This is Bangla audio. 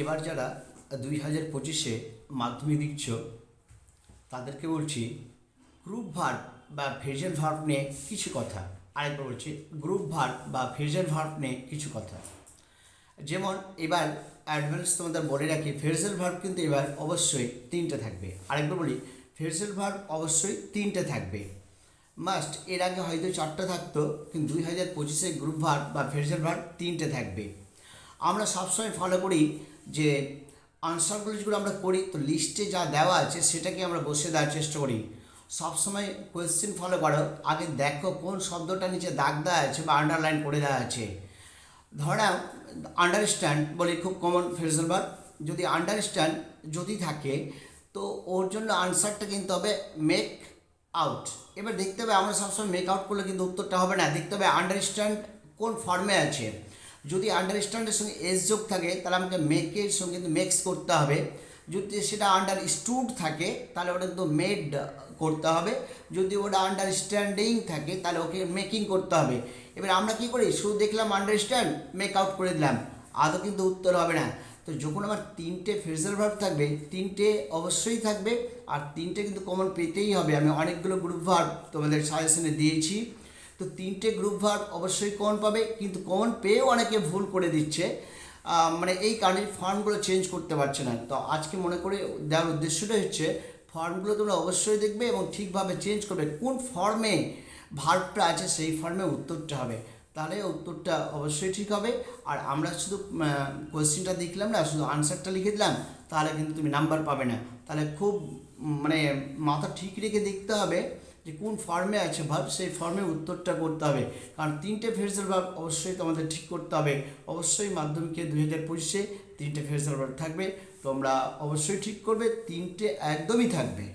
এবার যারা 2025-এ মাধ্যমিক দিচ্ছ তাদেরকে বলছি গ্রুপ ভার্ব বা ফ্রেজাল ভার্ব নিয়ে কিছু কথা। আরেকবার বলছি গ্রুপ ভার্ব বা ফ্রেজাল ভার্ব নিয়ে কিছু কথা। যেমন এবার অ্যাডভান্স তোমাদের বলে রাখি, ফ্রেজাল ভার্ব কিন্তু এবার অবশ্যই তিনটে থাকবে। আরেকবার বলি, ফ্রেজাল ভার্ব অবশ্যই তিনটে থাকবে মাস্ট। এর আগে হয়তো চারটে থাকতো, কিন্তু 2025-এ গ্রুপ ভার্ব বা ফ্রেজাল ভার্ব তিনটে থাকবে। আমরা সবসময় ফলো করি যে আনসারগুলো যেগুলো আমরা করি, তো লিস্টে যা দেওয়া আছে সেটাকে আমরা বসে দেওয়ার চেষ্টা করি। সবসময় কোয়েশ্চেন ফলো করো, আগে দেখো কোন শব্দটা নিচে দাগ দেওয়া আছে বা আন্ডারলাইন করে দেওয়া আছে। ধরা আন্ডারস্ট্যান্ড বলে খুব কমন ফ্রেজাল ভার্ব, যদি আন্ডারস্ট্যান্ড যদি থাকে তো ওর জন্য আনসারটা কিন্তু হবে মেক আউট। এবার দেখতে হবে, আমরা সবসময় মেক আউট করলে কিন্তু উত্তরটা হবে না, দেখতে হবে আন্ডারস্ট্যান্ড কোন ফর্মে আছে। যদি আন্ডারস্ট্যান্ডের সঙ্গে এস যোগ থাকে তাহলে আমাকে মেকের সঙ্গে কিন্তু মেক্স করতে হবে। যদি সেটা আন্ডারস্টুড থাকে তাহলে ওটা কিন্তু মেড করতে হবে। যদি ওটা আন্ডারস্ট্যান্ডিং থাকে তাহলে ওকে মেকিং করতে হবে। এবার আমরা কী করি, শুধু দেখলাম আন্ডারস্ট্যান্ড, মেক আউট করে দিলাম, আদৌ কিন্তু উত্তর হবে না। তো যখন আমার তিনটে ফ্রেজাল ভার্ব থাকবে, তিনটে অবশ্যই থাকবে, আর তিনটে কিন্তু কমন পেতেই হবে। আমি অনেকগুলো গ্রুপ ভার্ব তোমাদের সাজেশনে দিয়েছি, তো তিনটে গ্রুপ ভার্ব অবশ্যই কমন পাবে, কিন্তু কমন পেয়েও অনেকে ভুল করে দিচ্ছে, মানে এই কারণে ফর্মগুলো চেঞ্জ করতে পারছে না। তো আজকে মনে করে দেওয়ার উদ্দেশ্যটা হচ্ছে ফর্মগুলো তোমরা অবশ্যই দেখবে এবং ঠিকভাবে চেঞ্জ করবে। কোন ফর্মে ভার্বটা আছে সেই ফর্মে উত্তরটা হবে, তাহলে উত্তরটা অবশ্যই ঠিক হবে। আর আমরা শুধু কোয়েশ্চেনটা দেখলাম না, শুধু আনসারটা লিখে দিলাম, তাহলে কিন্তু তুমি নাম্বার পাবে না। তাহলে খুব মানে মাথা ঠিক রেখে দেখতে হবে যে কোন ফর্মে আছে ভার্ব, সেই ফর্মে উত্তরটা করতে হবে। কারণ তিনটে ফ্রেজাল ভার্ব অবশ্যই তোমাদের ঠিক করতে হবে। অবশ্যই মাধ্যমিকে 2025-এ তিনটে ফ্রেজাল ভার্ব থাকবে, তোমরা অবশ্যই ঠিক করবে, তিনটে একদমই থাকবে।